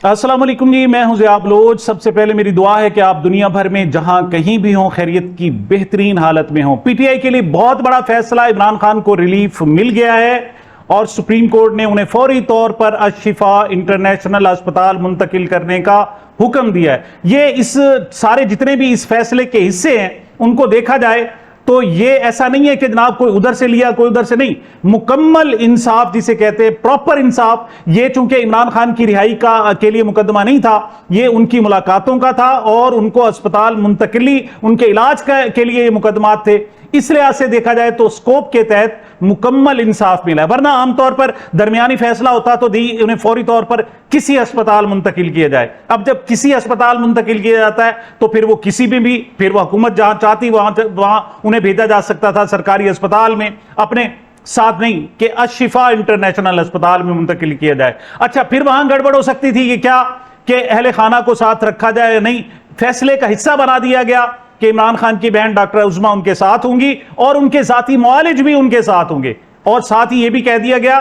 अस्सलाम वालेकुम जी, मैं हूं ज़िया बलोच। सबसे पहले मेरी दुआ है कि आप दुनिया भर में जहां कहीं भी हों खैरियत की बेहतरीन हालत में हों। पीटीआई के लिए बहुत बड़ा फैसला, इमरान खान को रिलीफ मिल गया है और सुप्रीम कोर्ट ने उन्हें फौरी तौर पर अशिफा इंटरनेशनल अस्पताल मुंतकिल करने का हुक्म दिया है। ये इस सारे जितने भी इस फैसले के हिस्से हैं उनको देखा जाए तो ये ऐसा नहीं है कि जनाब कोई उधर से लिया कोई उधर से नहीं, मुकम्मल इंसाफ जिसे कहते हैं, प्रॉपर इंसाफ। ये चूंकि इमरान खान की रिहाई का के लिए मुकदमा नहीं था, ये उनकी मुलाकातों का था और उनको अस्पताल मुंतकिली उनके इलाज के लिए ये मुकदमात थे। इस लिहाज से देखा जाए तो स्कोप के तहत मुकम्मल इंसाफ मिला है, वरना आमतौर पर दरमियानी फैसला होता तो उन्हें फौरी तौर पर किसी अस्पताल मुंतकिल किया जाए। अब जब किसी अस्पताल मुंतकिल किया जाता है तो फिर वो किसी भी फिर वो हुकूमत जहां चाहती वहां उन्हें भेजा जा सकता था सरकारी अस्पताल में, अपने साथ नहीं कि अशिफा इंटरनेशनल अस्पताल में मुंतकिल किया जाए। अच्छा, फिर वहां गड़बड़ हो सकती थी कि क्या कि अहले खाना को साथ रखा जाए या नहीं। फैसले का हिस्सा बना दिया गया कि इमरान खान की बहन डॉक्टर उस्मा उनके साथ होंगी और उनके साथी मुआलिज भी उनके साथ होंगे, और साथ ही यह भी कह दिया गया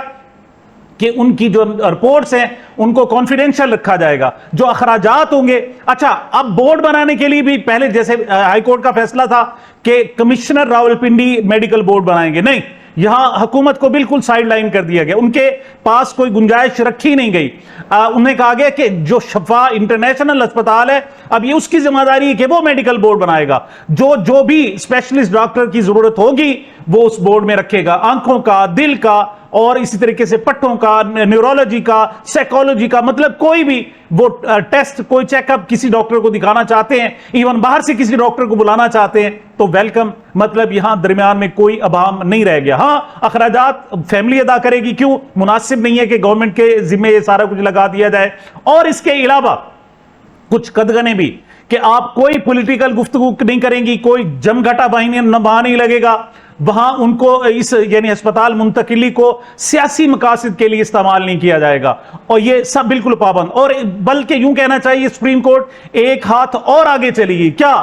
कि उनकी जो रिपोर्ट्स हैं उनको कॉन्फिडेंशियल रखा जाएगा, जो अखराजात होंगे। अच्छा, अब बोर्ड बनाने के लिए भी पहले जैसे हाईकोर्ट का फैसला था कि कमिश्नर रावलपिंडी मेडिकल बोर्ड बनाएंगे, नहीं, यहां हुकूमत को बिल्कुल साइड लाइन कर दिया गया, उनके पास कोई गुंजाइश रखी नहीं गई। उन्हें कहा गया कि जो शफा इंटरनेशनल अस्पताल है अब ये उसकी जिम्मेदारी है कि वो मेडिकल बोर्ड बनाएगा, जो भी स्पेशलिस्ट डॉक्टर की जरूरत होगी वो उस बोर्ड में रखेगा, आंखों का, दिल का और इसी तरीके से पट्टों का, न्यूरोलॉजी का, साइकोलॉजी का, मतलब कोई भी वो टेस्ट, कोई चेकअप किसी डॉक्टर को दिखाना चाहते हैं, इवन बाहर से किसी डॉक्टर को बुलाना चाहते हैं तो वेलकम। मतलब यहां दरमियान में कोई अभाम नहीं रह गया। हां, अखराजात फैमिली अदा करेगी, क्यों, मुनासिब नहीं है कि गवर्नमेंट के जिम्मे ये सारा कुछ लगा दिया जाए। और इसके अलावा कुछ कदगने भी कि आप कोई पॉलिटिकल गुफ्तगू नहीं करेंगी, कोई जमघटा बहा नहीं लगेगा, वहां उनको इस यानी अस्पताल मुंतकिली को सियासी मकासद के लिए इस्तेमाल नहीं किया जाएगा, और ये सब बिल्कुल पाबंद। और बल्कि यूं कहना चाहिए सुप्रीम कोर्ट एक हाथ और आगे चलेगी, क्या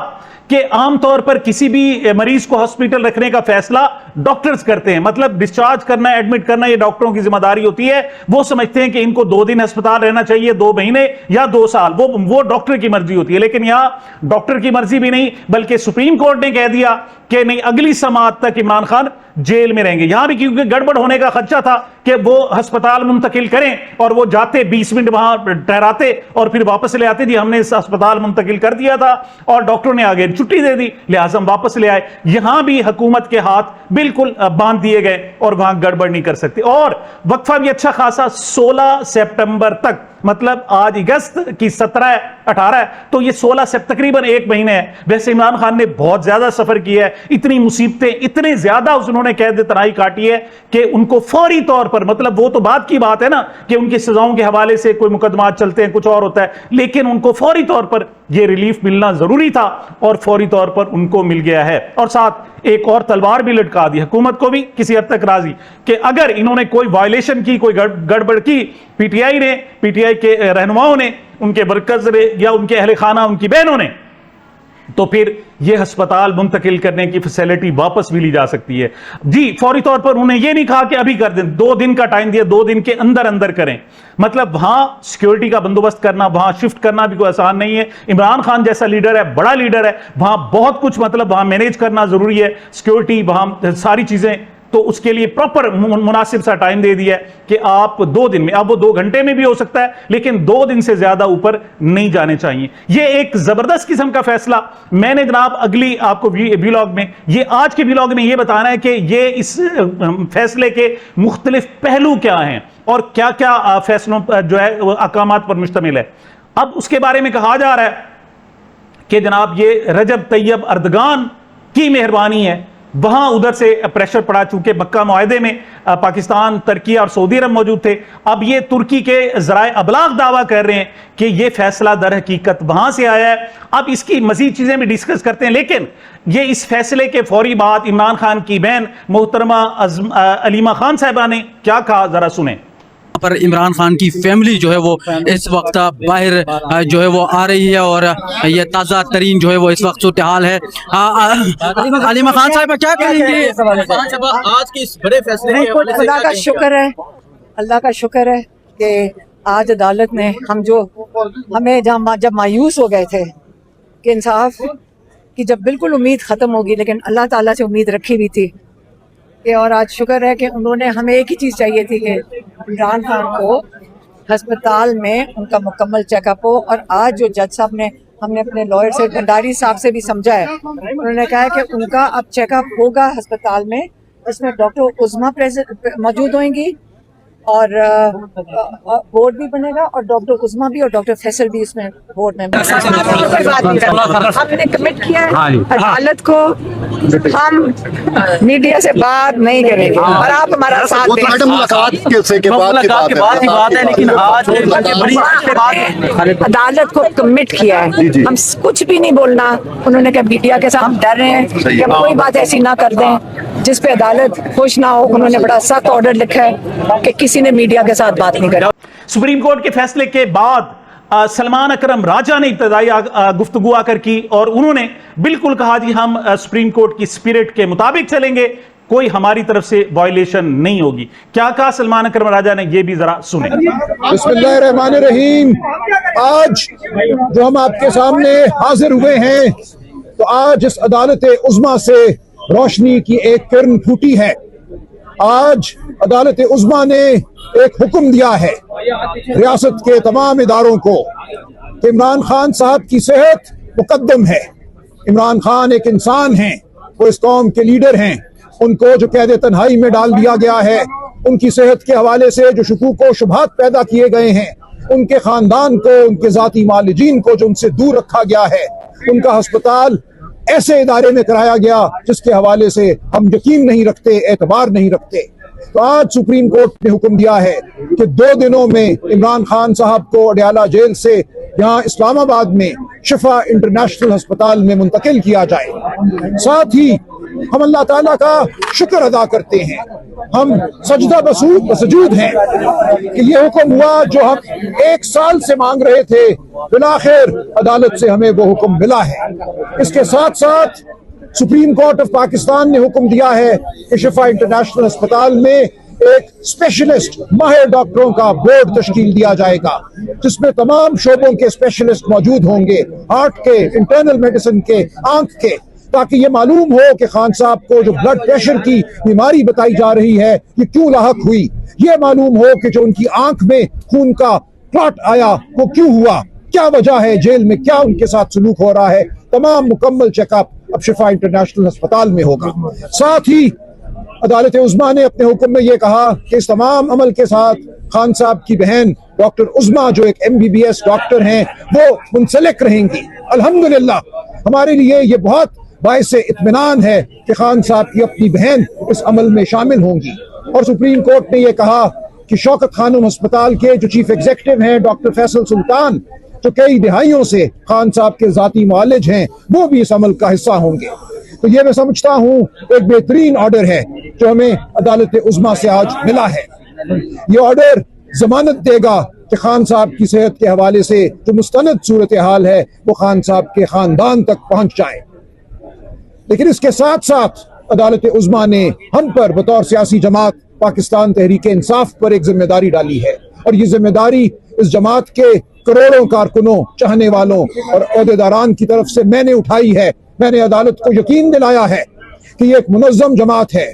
कि आमतौर पर किसी भी मरीज को हॉस्पिटल रखने का फैसला डॉक्टर्स करते हैं, मतलब डिस्चार्ज करना, एडमिट करना ये डॉक्टरों की जिम्मेदारी होती है। वो समझते हैं कि इनको 2 दिन अस्पताल रहना चाहिए, 2 महीने या 2 साल, वो डॉक्टर की मर्जी होती है। लेकिन यहां डॉक्टर की मर्जी भी नहीं, बल्कि सुप्रीम कोर्ट ने कह दिया कि नहीं, अगली समाअत तक इमरान खान जेल में रहेंगे। यहां भी क्योंकि गड़बड़ होने का खदशा था कि वो अस्पताल मुंतकिल करें और वो जाते 20 मिनट वहां ठहराते और फिर वापस ले आते, जी हमने इस अस्पताल मुंतकिल कर दिया था और डॉक्टरों ने आगे छुट्टी दे दी, लिहाजा हम वापस ले आए। यहां भी हुकूमत के हाथ बिल्कुल बांध दिए गए और वहां गड़बड़ नहीं कर सकती। और वक्फा भी अच्छा खासा 16 सितंबर तक, मतलब आज अगस्त की 17-18 है तो ये 16 से तकरीबन 1 महीने है। वैसे इमरान खान ने बहुत ज्यादा सफर किया है, इतनी मुसीबतें, इतने ज्यादा उन्होंने कैद तनाई काटी है कि उनको फौरी तौर पर, मतलब वो तो बात की बात है ना कि उनकी सजाओं के हवाले से कोई मुकदमात चलते हैं, कुछ और होता है, लेकिन उनको फौरी तौर पर यह रिलीफ मिलना जरूरी था और फौरी तौर पर उनको मिल गया है। और साथ एक और तलवार भी लटका दी, हुकूमत को भी किसी हद तक राजी कि अगर इन्होंने कोई वायलेशन की, कोई गड़बड़ की, पीटीआई के रहनुमाओं ने, उनके वर्कर्स ने या उनके अहले खाना, उनकी बहनों ने, तो फिर यह अस्पताल मुंतकिल करने की फैसिलिटी वापस भी ली जा सकती है। जी, फौरी तौर पर उन्हें यह नहीं कहा कि अभी कर दें, 2 दिन का टाइम दिया, 2 दिन के अंदर अंदर करें। मतलब वहां सिक्योरिटी का बंदोबस्त करना, वहां शिफ्ट करना भी कोई आसान नहीं है। इमरान खान जैसा लीडर है, बड़ा लीडर है, वहां बहुत कुछ, मतलब वहां मैनेज करना जरूरी है, सिक्योरिटी, वहां सारी चीजें, तो उसके लिए प्रॉपर मुनासिब सा टाइम दे दिया है कि आप 2 दिन में, अब वो 2 घंटे में भी हो सकता है लेकिन 2 दिन से ज्यादा ऊपर नहीं जाने चाहिए। ये एक जबरदस्त किस्म का फैसला। मैंने जनाब अगली आपको व्लॉग में, ये आज के व्लॉग में ये बताना है कि ये इस फैसले के मुख्तलिफ पहलू क्या हैं और क्या क्या फैसलों जो है अहकामात पर मुश्तमिल है। अब उसके बारे में कहा जा रहा है कि जनाब ये रजब तैयब अर्दगान की मेहरबानी है, वहां उधर से प्रेशर पड़ा, चूंकि मक्का मुआहदे में पाकिस्तान, तुर्की और सऊदी अरब मौजूद थे। अब ये तुर्की के ज़राए अबलाग दावा कर रहे हैं कि ये फैसला दर हकीकत वहां से आया है। अब इसकी मजीद चीजें भी डिस्कस करते हैं, लेकिन ये इस फैसले के फौरी बाद इमरान खान की बहन मोहतरमा अलीमा खान साहिबा ने क्या कहा, जरा सुने। पर इमरान खान की फैमिली जो है वो इस वक्त बाहर जो है वो आ रही है और ये ताज़ा तरीन जो है वो इस वक्त सूरत हाल है। अलीमा खान साहब क्या कहेंगे आज के इस बड़े फैसले के हवाले से? अल्लाह का शुक्र है कि आज अदालत ने हम जो ہمیں جب مایوس ہو گئے تھے کہ انصاف کی جب بالکل امید ختم ہوگی، لیکن اللہ تعالیٰ سے امید رکھی ہوئی تھی کہ، اور آج شکر ہے کہ انہوں نے ہمیں ایک ہی چیز چاہیے تھی کہ عمران خان کو ہسپتال میں ان کا مکمل چیک اپ ہو. اور آج جو جج صاحب نے، ہم نے اپنے لائر سے، بھنڈاری صاحب سے بھی سمجھا ہے، انہوں نے کہا ہے کہ ان کا اب چیک اپ ہوگا ہسپتال میں، اس میں ڈاکٹر عظمیٰ موجود ہوئیں گی اور بورڈ بھی بنے گا، اور ڈاکٹر عظمیٰ بھی اور ڈاکٹر فیصل بھی اس میں بورڈ میں کوئی بات نہیں کرنا. ہم نے کمٹ کیا ہے عدالت کو، ہم میڈیا سے بات نہیں کریں گے اور آپ ہمارا ساتھ وہ تو میڈم ملاقات کے بعد کی بات ہے، لیکن آج عدالت کو کمٹ کیا ہے، ہم کچھ بھی نہیں بولنا. انہوں نے کہا میڈیا کے ساتھ ہم ڈر رہے ہیں کہ ہم کوئی بات ایسی نہ کر دیں جس پہ عدالت خوش نہ ہو. انہوں نے بڑا سخت آرڈر لکھا ہے کہ کسی نے میڈیا کے ساتھ بات نہیں کریں. سپریم کورٹ کے فیصلے کے بعد سلمان اکرم راجہ نے ابتدائی گفتگو آ کر کی اور انہوں نے بالکل کہا جی ہم سپریم کورٹ کی اسپرٹ کے مطابق چلیں گے، کوئی ہماری طرف سے وائلیشن نہیں ہوگی. کیا کہا سلمان اکرم راجہ نے، یہ بھی ذرا سنیں. بسم اللہ الرحمن الرحیم. آج جو ہم آپ کے سامنے حاضر ہوئے ہیں، تو آج اس عدالت عظمیٰ سے روشنی کی ایک کرن پھوٹی ہے. آج عدالت عظمیٰ نے ایک حکم دیا ہے ریاست کے تمام اداروں کو کہ عمران خان صاحب کی صحت مقدم ہے. عمران خان ایک انسان ہیں، وہ اس قوم کے لیڈر ہیں. ان کو جو قید تنہائی میں ڈال دیا گیا ہے، ان کی صحت کے حوالے سے جو شکوک و شبہات پیدا کیے گئے ہیں، ان کے خاندان کو، ان کے ذاتی معالجین کو جو ان سے دور رکھا گیا ہے، ان کا ہسپتال ایسے ادارے میں کرایا گیا جس کے حوالے سے ہم یقین نہیں رکھتے، اعتبار نہیں رکھتے. تو آج سپریم کورٹ نے حکم دیا ہے کہ 2 دنوں میں عمران خان صاحب کو اڈیالہ جیل سے یہاں اسلام آباد میں شفا انٹرنیشنل ہسپتال میں منتقل کیا جائے. ساتھ ہی ہم اللہ تعالیٰ کا شکر ادا کرتے ہیں، ہم سجدہ بسجود ہیں کہ یہ حکم ہوا جو ہم 1 سال سے مانگ رہے تھے، بالآخر عدالت سے ہمیں وہ حکم ملا ہے. اس کے ساتھ ساتھ سپریم کورٹ آف پاکستان نے حکم دیا ہے کہ شفا انٹرنیشنل ہسپتال میں ایک اسپیشلسٹ ماہر ڈاکٹروں کا بورڈ تشکیل دیا جائے گا، جس میں تمام شعبوں کے اسپیشلسٹ موجود ہوں گے، ہارٹ کے، انٹرنل میڈیسن کے، آنکھ کے، تاکہ یہ معلوم ہو کہ خان صاحب کو جو بلڈ پریشر کی بیماری بتائی جا رہی ہے یہ کیوں لاحق ہوئی، یہ معلوم ہو کہ جو ان کی آنکھ میں خون کا کلاٹ آیا وہ کیوں ہوا، کیا وجہ ہے، جیل میں کیا ان کے ساتھ سلوک ہو رہا ہے. تمام مکمل چیک اپ اب شفا انٹرنیشنل ہسپتال میں ہوگا. ساتھ ہی عدالت عظمیٰ نے اپنے حکم میں یہ کہا کہ اس تمام عمل کے ساتھ خان صاحب کی بہن ڈاکٹر عظمیٰ جو ایک MBBS ڈاکٹر ہیں وہ منسلک رہیں گی. الحمدللہ ہمارے لیے یہ بہت باعث اطمینان ہے کہ خان صاحب کی اپنی بہن اس عمل میں شامل ہوں گی. اور سپریم کورٹ نے یہ کہا کہ شوکت خانم ہسپتال کے جو چیف ایگزیکٹو ہیں ڈاکٹر فیصل سلطان، جو کئی دہائیوں سے خان صاحب کے ذاتی معالج ہیں، وہ بھی اس عمل کا حصہ ہوں گے. تو یہ میں سمجھتا ہوں ایک بہترین آرڈر ہے جو ہمیں عدالت عظمیٰ سے آج ملا ہے. یہ آرڈر ضمانت دے گا کہ خان صاحب کی صحت کے حوالے سے جو مستند صورتحال ہے وہ خان صاحب کے خاندان تک پہنچ جائے. لیکن اس کے ساتھ ساتھ عدالت عظمیٰ نے ہم پر بطور سیاسی جماعت پاکستان تحریک انصاف پر ایک ذمہ داری ڈالی ہے، اور یہ ذمہ داری اس جماعت کے کروڑوں کارکنوں، چاہنے والوں اور عہدیداران کی طرف سے میں نے اٹھائی ہے. میں نے عدالت کو یقین دلایا ہے کہ یہ ایک منظم جماعت ہے،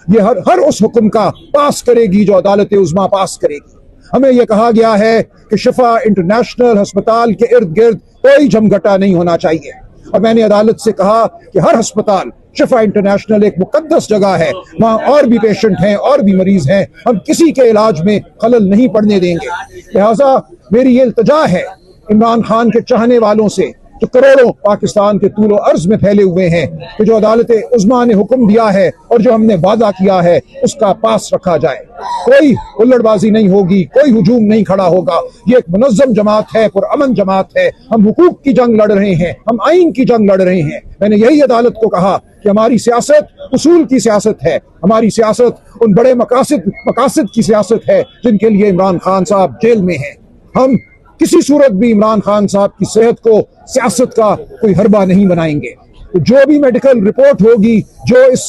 یہ ہر اس حکم کا پاس کرے گی جو عدالت عظمیٰ پاس کرے گی. ہمیں یہ کہا گیا ہے کہ شفا انٹرنیشنل ہسپتال کے ارد گرد کوئی جھمگھٹا نہیں ہونا چاہیے، اور میں نے عدالت سے کہا کہ ہر ہسپتال، شفا انٹرنیشنل ایک مقدس جگہ ہے، وہاں اور بھی پیشنٹ ہیں، اور بھی مریض ہیں، ہم کسی کے علاج میں خلل نہیں پڑنے دیں گے. لہٰذا میری یہ التجا ہے عمران خان کے چاہنے والوں سے جو کروڑوں پاکستان کے طول و عرض میں پھیلے ہوئے ہیں کہ جو عدالت عظمیٰ نے حکم دیا ہے اور جو ہم نے وعدہ کیا ہے اس کا پاس رکھا جائے. کوئی ہلڑ بازی نہیں ہوگی، کوئی ہجوم نہیں کھڑا ہوگا. یہ ایک منظم جماعت ہے، پرامن جماعت ہے. ہم حقوق کی جنگ لڑ رہے ہیں، ہم آئین کی جنگ لڑ رہے ہیں. میں نے یہی عدالت کو کہا کہ ہماری سیاست اصول کی سیاست ہے، ہماری سیاست ان بڑے مقاصد کی سیاست ہے جن کے لیے عمران خان صاحب جیل میں ہیں. ہم کسی صورت بھی عمران خان صاحب کی صحت کو سیاست کا کوئی حربہ نہیں بنائیں گے. جو بھی میڈیکل رپورٹ ہوگی، جو اس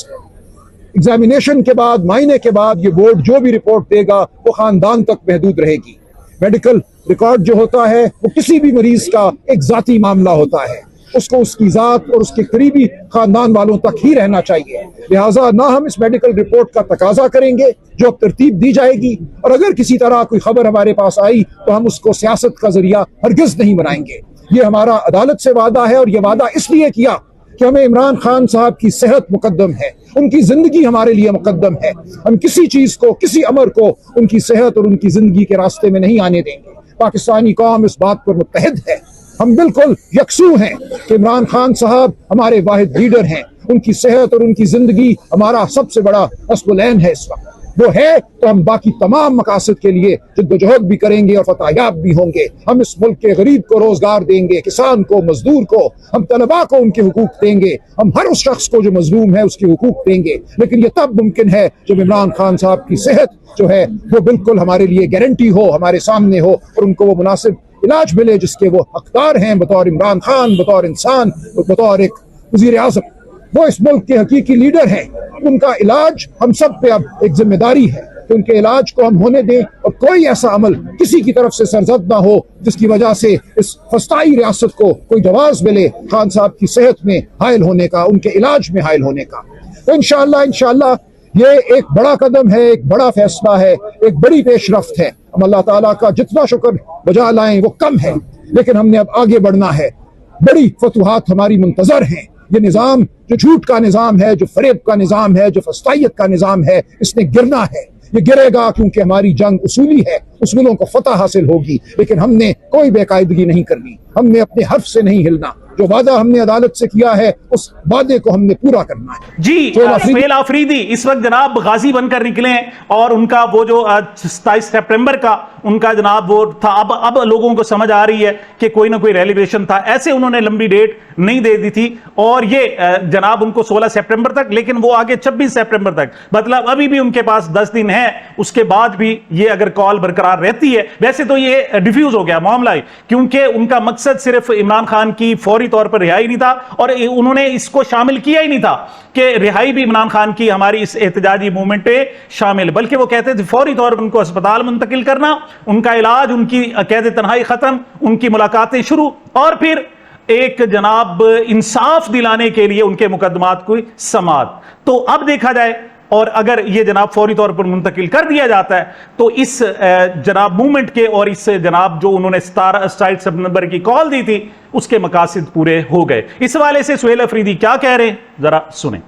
ایگزامینیشن کے بعد، معائنے کے بعد یہ بورڈ جو بھی رپورٹ دے گا وہ خاندان تک محدود رہے گی. میڈیکل रिकॉर्ड जो होता है वो किसी भी मरीज का एक जाती मामला होता है, उसको उसकी जात और उसके करीबी खानदान वालों तक ही रहना चाहिए। लिहाजा ना हम इस मेडिकल रिपोर्ट का तकाजा करेंगे जो अब तरतीब दी जाएगी, और अगर किसी तरह कोई खबर हमारे पास आई तो हम उसको सियासत का जरिया हरगिज नहीं बनाएंगे। ये हमारा अदालत से वादा है, और ये वादा इसलिए किया कि हमें इमरान खान साहब की सेहत मुकद्दम है, उनकी जिंदगी हमारे लिए मुकद्दम है। हम किसी चीज को, किसी अमर को उनकी सेहत और उनकी जिंदगी के रास्ते में नहीं आने देंगे। पाकिस्तानी कौम इस बात पर मुत्तहिद है। हम बिल्कुल यकसू हैं कि इमरान खान साहब हमारे वाहिद लीडर हैं, उनकी सेहत और उनकी जिंदगी हमारा सबसे बड़ा हस्बुलैन है। इस वक्त वो है तो हम बाकी तमाम मकासद के लिए जद्दोजहद भी करेंगे और फतहयाब भी होंगे। हम इस मुल्क के गरीब को रोजगार देंगे, किसान को, मजदूर को, हम तलबा को उनके हुकूक देंगे, हम हर उस शख्स को जो मजलूम है उसके हुकूक देंगे। लेकिन ये तब मुमकिन है जब इमरान खान साहब की सेहत जो है वो बिल्कुल हमारे लिए गारंटी हो, हमारे सामने हो, और उनको वो मुनासिब इलाज मिले जिसके वो हकदार हैं बतौर इमरान खान, बतौर इंसान, बतौर एक वजीर आज़म। वो इस मुल्क के हकीकी लीडर हैं, उनका इलाज हम सब पे अब एक जिम्मेदारी है कि उनके इलाज को हम होने दें, और कोई ऐसा अमल किसी की तरफ से सरजद ना हो जिसकी वजह से इस फस्ताई रियासत को कोई जवाब मिले खान साहब की सेहत में हायल होने का, उनके इलाज में हायल होने का। तो इंशाअल्लाह ये एक बड़ा कदम है, एक बड़ा फैसला है, एक बड़ी पेशरफ्त है। हम अल्लाह ताला का जितना शुक्र बजा लाएं वो कम है, लेकिन हमने अब आगे बढ़ना है। बड़ी फतूहात हमारी मुंतजर हैं। ये निज़ाम जो झूठ का निज़ाम है, जो फरेब का निज़ाम है, जो फस्तायत का निज़ाम है, इसने गिरना है। ये गिरेगा क्योंकि हमारी जंग उसूली है, उसूलों को फतह हासिल होगी। लेकिन हमने कोई बेकायदगी नहीं करनी, हमने अपने हर्फ से नहीं हिलना। जो वादा हमने अदालत से किया है उस वादे को हमने पूरा करना है। जी, सुहेल आफरीदी इस वक्त जनाब गाजी बनकर निकले हैं, और उनका वो जो 27 सितंबर का उनका जनाब वो था, अब लोगों को समझ आ रही है कि कोई ना कोई रेलिवेशन था। ऐसे उन्होंने लंबी डेट नहीं दे दी थी, और ये जनाब उनको 16 सितंबर तक, लेकिन वो आगे 26 सितंबर तक, मतलब अभी भी उनके पास 10 दिन है। उसके बाद भी ये अगर कॉल बरकरार रहती है, वैसे तो ये डिफ्यूज हो गया मामला है, क्योंकि उनका मकसद सिर्फ इमरान खान की फौरी तौर पर रिहाई नहीं था, और उन्होंने इसको शामिल किया ही नहीं था कि रिहाई भी इमरान खान की हमारी इस एहतजाजी मूवमेंट में शामिल, बल्कि वो कहते थे फौरी तौर पर उनको अस्पताल मुंतकिल करना, उनका इलाज, उनकी कैद तन्हाई खत्म, उनकी मुलाकातें शुरू, और फिर एक जनाब इंसाफ दिलाने के लिए उनके मुकदमात को समात। तो अब देखा जाए, और अगर ये जनाब फौरी तौर पर मुंतकिल कर दिया जाता है तो इस जनाब मूवमेंट के, और इस जनाब जो उन्होंने 27 सितंबर की कॉल दी थी, उसके मकासद पूरे हो गए। इस हवाले से सुहेल अफरीदी क्या कह रहे हैं, जरा सुने।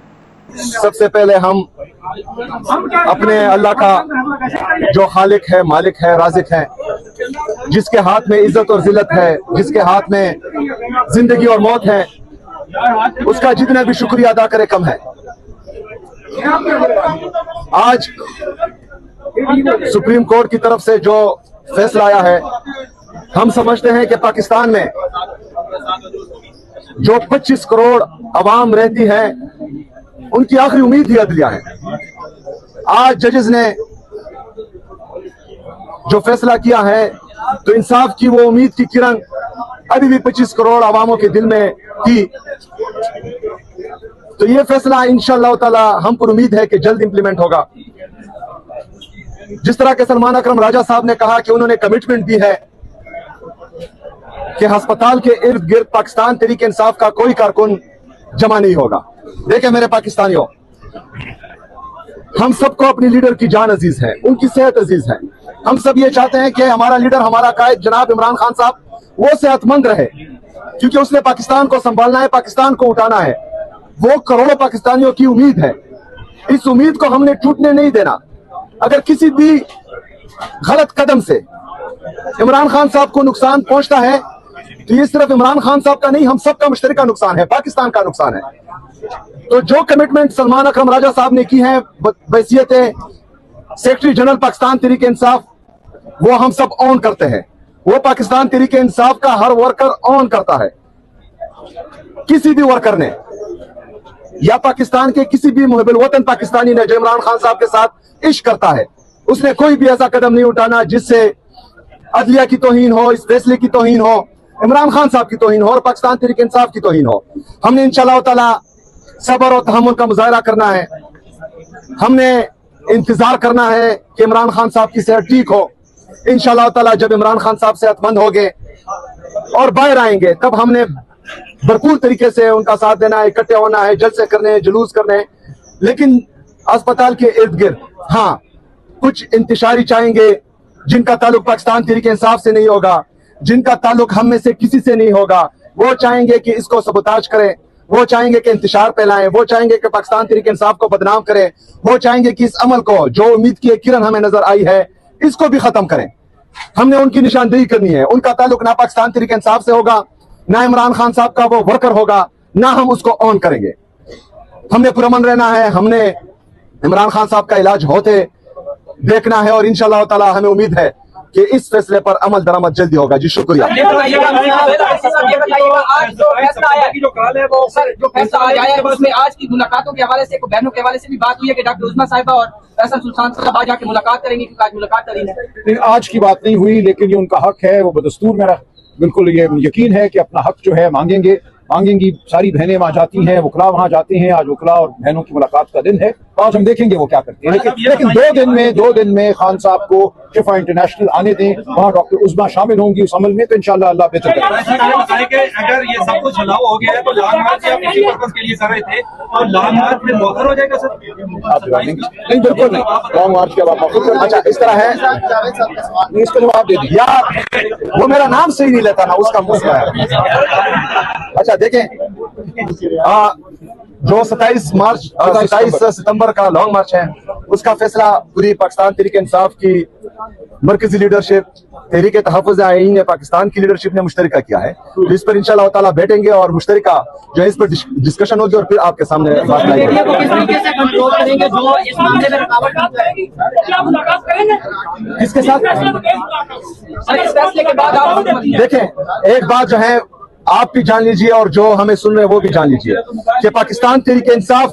सबसे पहले हम अपने अल्लाह का जो खालिक है, मालिक है, राज़िक है, जिसके हाथ में इज्जत और जिल्लत है, जिसके हाथ में जिंदगी और मौत है, उसका जितना भी शुक्रिया अदा करे कम है। आज सुप्रीम कोर्ट की तरफ से जो फैसला आया है, हम समझते हैं कि पाकिस्तान में जो 25 करोड़ अवाम रहती है, उनकी आखिरी उम्मीद ही अदलिया है। आज जजेस ने जो फैसला किया है, तो इंसाफ की वो उम्मीद की किरण अभी भी 25 करोड़ अवामों के दिल में थी। तो ये फैसला इंशाअल्लाह ताला हम पर उम्मीद है कि जल्द इंप्लीमेंट होगा। जिस तरह के सलमान अकरम राजा साहब ने कहा कि उन्होंने कमिटमेंट दी है कि अस्पताल के इर्द गिर्द पाकिस्तान तहरीक इंसाफ का कोई कारकुन जमा नहीं होगा। देखें मेरे पाकिस्तानियों, हम सबको अपनी लीडर की जान अजीज है, उनकी सेहत अजीज है। हम सब ये चाहते हैं कि हमारा लीडर, हमारा कायद जनाब इमरान खान साहब वो सेहतमंद रहे, क्योंकि उसने पाकिस्तान को संभालना है, पाकिस्तान को उठाना है। वो करोड़ों पाकिस्तानियों की उम्मीद है, इस उम्मीद को हमने टूटने नहीं देना। अगर किसी भी गलत कदम से इमरान खान साहब को नुकसान पहुंचता है तो ये सिर्फ इमरान खान साहब का नहीं, हम सबका मुश्तरका नुकसान है, पाकिस्तान का नुकसान है। तो जो कमिटमेंट सलमान अकरम राजा साहब ने की है बहैसियत सेक्रेटरी जनरल पाकिस्तान तहरीक इंसाफ, वो हम सब ऑन करते हैं। वो पाकिस्तान तहरीक इंसाफ का हर वर्कर ऑन करता है। किसी भी वर्कर ने या पाकिस्तान के किसी भी मुहिब्बुल वतन पाकिस्तानी ने जो इमरान खान साहब के साथ इश्क करता है, उसने कोई भी ऐसा कदम नहीं उठाना जिससे अदलिया की तौहीन हो, इस फैसले की तौहीन हो, इमरान खान साहब की तौहीन हो और पाकिस्तान तहरीक इंसाफ की तौहीन हो। हमने इंशाअल्लाह ताला सब्र और तहम्मुल का मुजाहरा करना है। हमने इंतजार करना है कि इमरान खान साहब की सेहत ठीक हो, इंशाल्लाह ताला जब इमरान खान साहब सेहतमंद हो गए और बाहर आएंगे तब हमने भरपूर तरीके से उनका साथ देना है, इकट्ठे होना है, जलसे करने हैं, जुलूस करने हैं, लेकिन अस्पताल के इर्द गिर्द हाँ कुछ इंतशारी चाहेंगे जिनका ताल्लुक पाकिस्तान तहरीक इंसाफ से नहीं होगा, जिनका ताल्लुक हम में से किसी से नहीं होगा, वो चाहेंगे कि इसको सबोताज करें, वो चाहेंगे कि इंतशार फैलाएं, वो चाहेंगे कि पाकिस्तान तहरीक इंसाफ को बदनाम करें, वो चाहेंगे कि इस अमल को जो उम्मीद की एक किरण हमें नजर आई है इसको भी खत्म करें। हमने उनकी निशानदेही करनी है। उनका ताल्लुक ना पाकिस्तान तहरीक इंसाफ से होगा, ना इमरान खान साहब का वो वर्कर होगा, ना हम उसको ऑन करेंगे। हमने पुरअमन रहना है, हमने इमरान खान साहब का इलाज होते देखना है और इंशाल्लाह ताला हमें उम्मीद है कि इस फैसले पर अमल दरामद जल्दी होगा। जी शुक्रिया। ये बताइएगा आज जो फैसला आया है, जो कल है वो जो फैसला आया है उसमें आज की मुलाकातों के हवाले से, बहनों के हवाले से भी बात हुई है कि डॉक्टर उस्मा साहिबा और फैसल सुल्तान साहब आज आके मुलाकात करेंगे, क्योंकि आज मुलाकात करी है। लेकिन आज की बात नहीं हुई, लेकिन ये उनका हक है, वो बदस्तूर मेरा बिल्कुल ये यकीन है कि अपना हक जो है मांगेंगी। सारी बहनें वहाँ जाती हैं, वकला वहाँ जाते हैं। आज वकला और बहनों की मुलाकात का दिन है, आज हम देखेंगे वो क्या करते हैं। लेकिन दो दिन में खान साहब को शिफा इंटरनेशनल आने दें, वहाँ डॉक्टर उस्मा शामिल होंगी उस अमल में, तो इंशाल्लाह अल्लाह बेहतर करेगा। अगर ये सब कुछ चुनाव हो गया है तो लॉन्ग मार्च आप इसी पर्पस के लिए कर रहे थे, और लॉन्ग मार्च में मौखर हो जाएगा सर? आप जवाब देंगे? नहीं, बिल्कुल नहीं। लॉन्ग मार्च के बाद मौके पर अच्छा इस तरह है, इसका जवाब दे दीजिए। यार वो मेरा नाम सही नहीं लेता ना, उसका मुझ है। अच्छा देखें, जो 27 सितंबर का लॉन्ग मार्च है उसका फैसला पूरी पाकिस्तान तहरीक इंसाफ की मरकजी लीडरशिप, तहरीक तहफ़्फ़ुज़ आईन है पाकिस्तान की लीडरशिप ने मुश्तरका किया है। तो इस पर इंशाल्लाह ताला बैठेंगे और मुश्तरका जो है इस पर डिस्कशन होगी और फिर आपके सामने बात लाएंगे। किसके साथ? देखें, एक बात जो है आप भी जान लीजिए और जो हमें सुन रहे हैं वो भी जान लीजिए कि पाकिस्तान तहरीक इंसाफ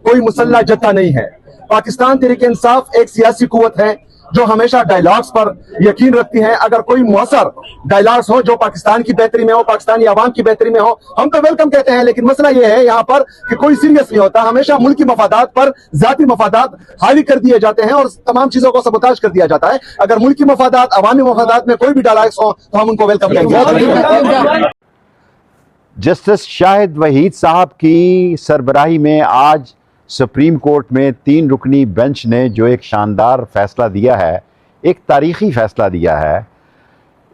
कोई मुसल्ला जत्था नहीं है। पाकिस्तान तहरीक इंसाफ एक सियासी कुव्वत है जो हमेशा डायलॉग्स पर यकीन रखती है। अगर कोई मौसर डायलॉग्स हो जो पाकिस्तान की बेहतरी में हो, पाकिस्तानी आवाम की बेहतरी में हो, हम तो वेलकम कहते हैं, लेकिन मसला ये है यहाँ पर कि कोई सीरियस नहीं होता। हमेशा मुल्की मफादात पर जाती मफादात हावी कर दिए जाते हैं और तमाम चीजों को सबोताज कर दिया जाता है। अगर मुल्की मफादात, अवामी मफादात में कोई भी डायलॉग्स हो तो हम उनको वेलकम करेंगे। जस्टिस शाहिद वहीद साहब की सरबराही में आज सुप्रीम कोर्ट में 3 रुकनी बेंच ने जो एक शानदार फ़ैसला दिया है, एक तारीख़ी फ़ैसला दिया है,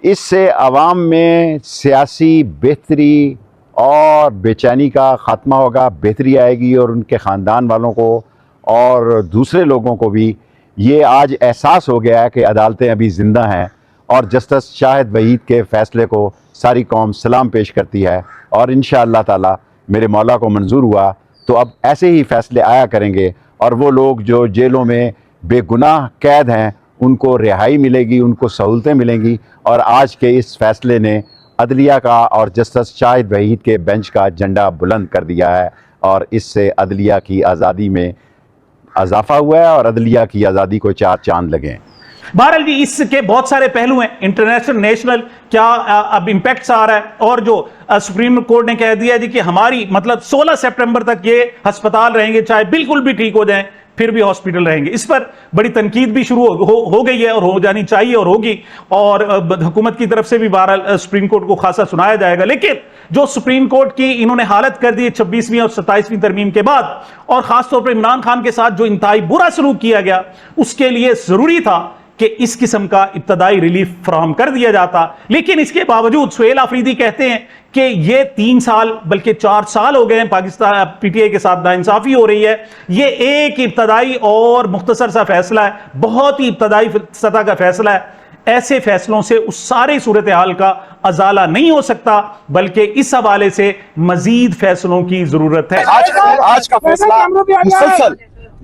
इससे आवाम में सियासी बेहतरी और बेचैनी का ख़ात्मा होगा, बेहतरी आएगी और उनके ख़ानदान वालों को और दूसरे लोगों को भी ये आज एहसास हो गया है कि अदालतें अभी ज़िंदा हैं और जस्टिस शाहिद वहीद के फ़ैसले को सारी कौम सलाम पेश करती है। और इंशाअल्लाह ताला मेरे मौला को मंजूर हुआ तो अब ऐसे ही फ़ैसले आया करेंगे और वो लोग जो जेलों में बेगुनाह कैद हैं उनको रिहाई मिलेगी, उनको सहूलतें मिलेंगी। और आज के इस फ़ैसले ने अदलिया का और जस्टिस शाहिद वहीद के बेंच का झंडा बुलंद कर दिया है और इससे अदलिया की आज़ादी में इजाफ़ा हुआ है और अदलिया की आज़ादी को 4 चांद लगे हैं। बहरहाल जी इसके बहुत सारे पहलू हैं, इंटरनेशनल, नेशनल, क्या अब इम्पैक्ट्स आ रहा है। और जो सुप्रीम कोर्ट ने कह दिया जी कि हमारी मतलब 16 सितंबर तक ये अस्पताल रहेंगे, चाहे बिल्कुल भी ठीक हो जाएं फिर भी हॉस्पिटल रहेंगे। इस पर बड़ी तनकीद भी शुरू हो गई है और हो जानी चाहिए और होगी, और हुकूमत की तरफ से भी बहरहाल सुप्रीम कोर्ट को खासा सुनाया जाएगा। लेकिन जो सुप्रीम कोर्ट की इन्होंने हालत कर दी 26वीं और 27वीं तरमीम के बाद, और खासतौर पर इमरान खान के साथ जो इंतहाई बुरा सलूक किया गया, उसके लिए जरूरी था कि इस किस्म का इब्तदाई रिलीफ फराहम कर दिया जाता। लेकिन इसके बावजूद सुहेल आफरीदी कहते हैं कि ये 3 साल बल्कि 4 साल हो गए हैं पाकिस्तान पीटीआई के साथ नाइंसाफी हो रही है। ये एक इब्तदाई और मुख्तसर सा फैसला है, बहुत ही इब्तदाई सतह का फैसला है। ऐसे फैसलों से उस सारे सूरत हाल का अजाला नहीं हो सकता, बल्कि इस हवाले से मजीद फैसलों की जरूरत है। आज का फैसला मुसलसल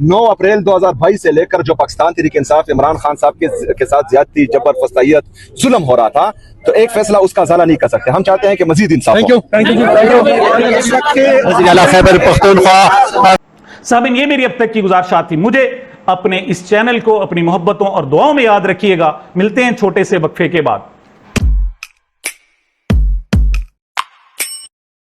9 अप्रैल 2022 से लेकर जो पाकिस्तान तहरीक इंसाफ इमरान खान साहब के साथ ज्यादती, जबर, फसाइयत, जुल्म हो रहा था, तो एक फैसला उसका अजाला नहीं कर सकते। हम चाहते हैं कि मजीद इंसाफ हो। साबिन, ये मेरी अब तक की गुजारिशात थी। मुझे अपने इस चैनल को अपनी मोहब्बतों और दुआओं में याद रखिएगा। मिलते हैं छोटे से वक्फे के बाद।